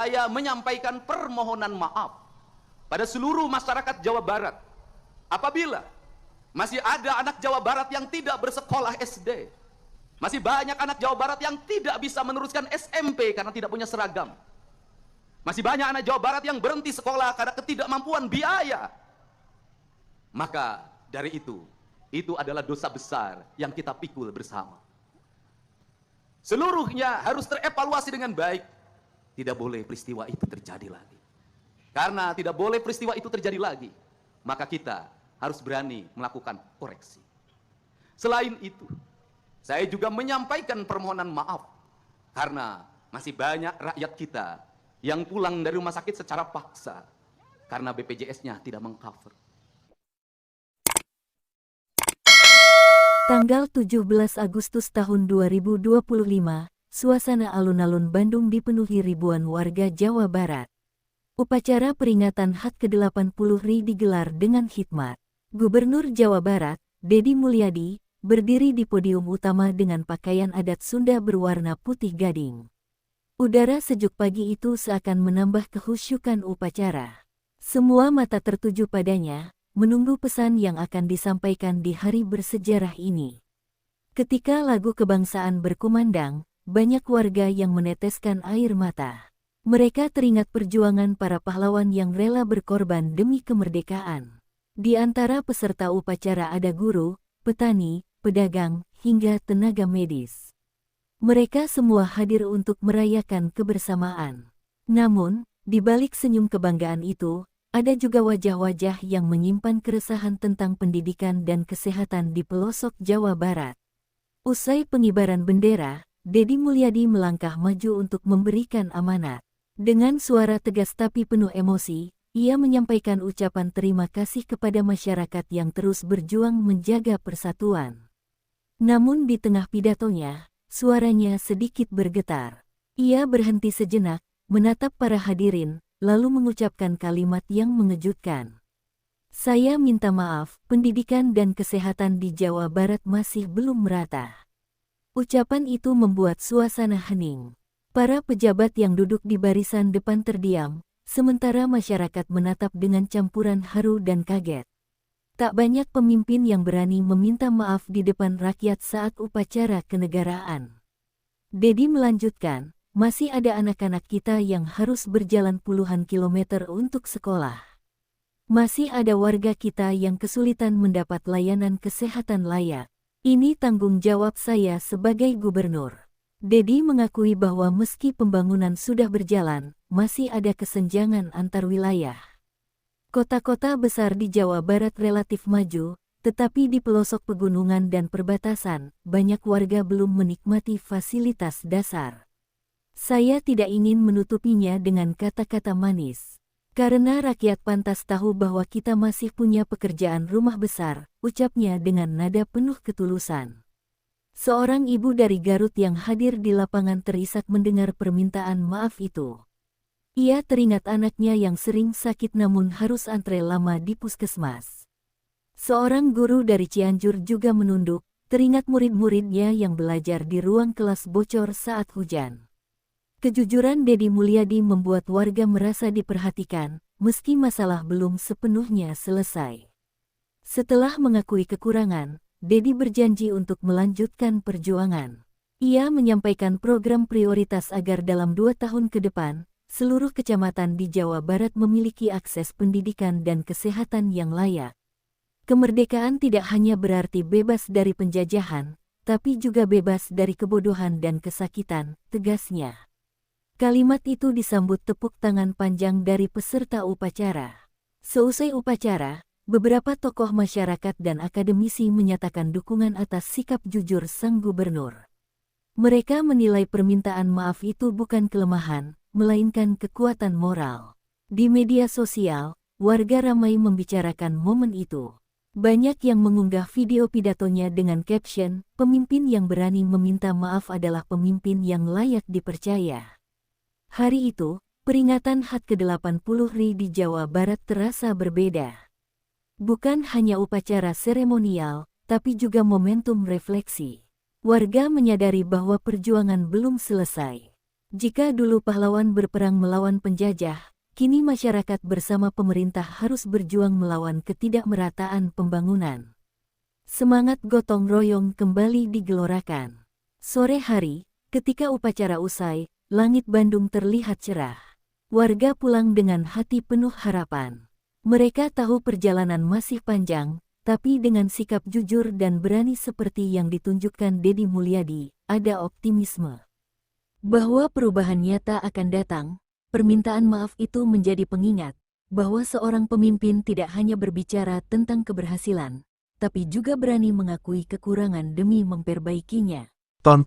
saya menyampaikan permohonan maaf pada seluruh masyarakat Jawa Barat apabila masih ada anak Jawa Barat yang tidak bersekolah SD, masih banyak anak Jawa Barat yang tidak bisa meneruskan SMP karena tidak punya seragam, masih banyak anak Jawa Barat yang berhenti sekolah karena ketidakmampuan biaya. Maka dari itu adalah dosa besar yang kita pikul bersama. Seluruhnya harus terevaluasi dengan baik. Tidak boleh peristiwa itu terjadi lagi. Karena tidak boleh peristiwa itu terjadi lagi, maka kita harus berani melakukan koreksi. Selain itu, saya juga menyampaikan permohonan maaf karena masih banyak rakyat kita yang pulang dari rumah sakit secara paksa karena BPJS-nya tidak mengcover. Tanggal 17 Agustus tahun 2025, suasana alun-alun Bandung dipenuhi ribuan warga Jawa Barat. Upacara peringatan HUT ke-80 RI digelar dengan hikmat. Gubernur Jawa Barat, Deddy Mulyadi, berdiri di podium utama dengan pakaian adat Sunda berwarna putih gading. Udara sejuk pagi itu seakan menambah kehusyukan upacara. Semua mata tertuju padanya, menunggu pesan yang akan disampaikan di hari bersejarah ini. Ketika lagu kebangsaan berkumandang, banyak warga yang meneteskan air mata. Mereka teringat perjuangan para pahlawan yang rela berkorban demi kemerdekaan. Di antara peserta upacara ada guru, petani, pedagang, hingga tenaga medis. Mereka semua hadir untuk merayakan kebersamaan. Namun, di balik senyum kebanggaan itu, ada juga wajah-wajah yang menyimpan keresahan tentang pendidikan dan kesehatan di pelosok Jawa Barat. Usai pengibaran bendera, Deddy Mulyadi melangkah maju untuk memberikan amanat. Dengan suara tegas tapi penuh emosi, ia menyampaikan ucapan terima kasih kepada masyarakat yang terus berjuang menjaga persatuan. Namun di tengah pidatonya, suaranya sedikit bergetar. Ia berhenti sejenak, menatap para hadirin, lalu mengucapkan kalimat yang mengejutkan. Saya minta maaf, pendidikan dan kesehatan di Jawa Barat masih belum merata. Ucapan itu membuat suasana hening. Para pejabat yang duduk di barisan depan terdiam, sementara masyarakat menatap dengan campuran haru dan kaget. Tak banyak pemimpin yang berani meminta maaf di depan rakyat saat upacara kenegaraan. Deddy melanjutkan, masih ada anak-anak kita yang harus berjalan puluhan kilometer untuk sekolah. Masih ada warga kita yang kesulitan mendapat layanan kesehatan layak. Ini tanggung jawab saya sebagai gubernur. Deddy mengakui bahwa meski pembangunan sudah berjalan, masih ada kesenjangan antar wilayah. Kota-kota besar di Jawa Barat relatif maju, tetapi di pelosok pegunungan dan perbatasan, banyak warga belum menikmati fasilitas dasar. Saya tidak ingin menutupinya dengan kata-kata manis. Karena rakyat pantas tahu bahwa kita masih punya pekerjaan rumah besar, ucapnya dengan nada penuh ketulusan. Seorang ibu dari Garut yang hadir di lapangan terisak mendengar permintaan maaf itu. Ia teringat anaknya yang sering sakit namun harus antre lama di puskesmas. Seorang guru dari Cianjur juga menunduk, teringat murid-muridnya yang belajar di ruang kelas bocor saat hujan. Kejujuran Deddy Mulyadi membuat warga merasa diperhatikan, meski masalah belum sepenuhnya selesai. Setelah mengakui kekurangan, Deddy berjanji untuk melanjutkan perjuangan. Ia menyampaikan program prioritas agar dalam 2 tahun ke depan, seluruh kecamatan di Jawa Barat memiliki akses pendidikan dan kesehatan yang layak. Kemerdekaan tidak hanya berarti bebas dari penjajahan, tapi juga bebas dari kebodohan dan kesakitan, tegasnya. Kalimat itu disambut tepuk tangan panjang dari peserta upacara. Seusai upacara, beberapa tokoh masyarakat dan akademisi menyatakan dukungan atas sikap jujur sang gubernur. Mereka menilai permintaan maaf itu bukan kelemahan, melainkan kekuatan moral. Di media sosial, warga ramai membicarakan momen itu. Banyak yang mengunggah video pidatonya dengan caption, "Pemimpin yang berani meminta maaf adalah pemimpin yang layak dipercaya." Hari itu, peringatan HUT ke-80 RI di Jawa Barat terasa berbeda. Bukan hanya upacara seremonial, tapi juga momentum refleksi. Warga menyadari bahwa perjuangan belum selesai. Jika dulu pahlawan berperang melawan penjajah, kini masyarakat bersama pemerintah harus berjuang melawan ketidakmerataan pembangunan. Semangat gotong royong kembali digelorakan. Sore hari, ketika upacara usai, langit Bandung terlihat cerah. Warga pulang dengan hati penuh harapan. Mereka tahu perjalanan masih panjang, tapi dengan sikap jujur dan berani seperti yang ditunjukkan Deddy Mulyadi, ada optimisme bahwa perubahan nyata akan datang. Permintaan maaf itu menjadi pengingat bahwa seorang pemimpin tidak hanya berbicara tentang keberhasilan, tapi juga berani mengakui kekurangan demi memperbaikinya.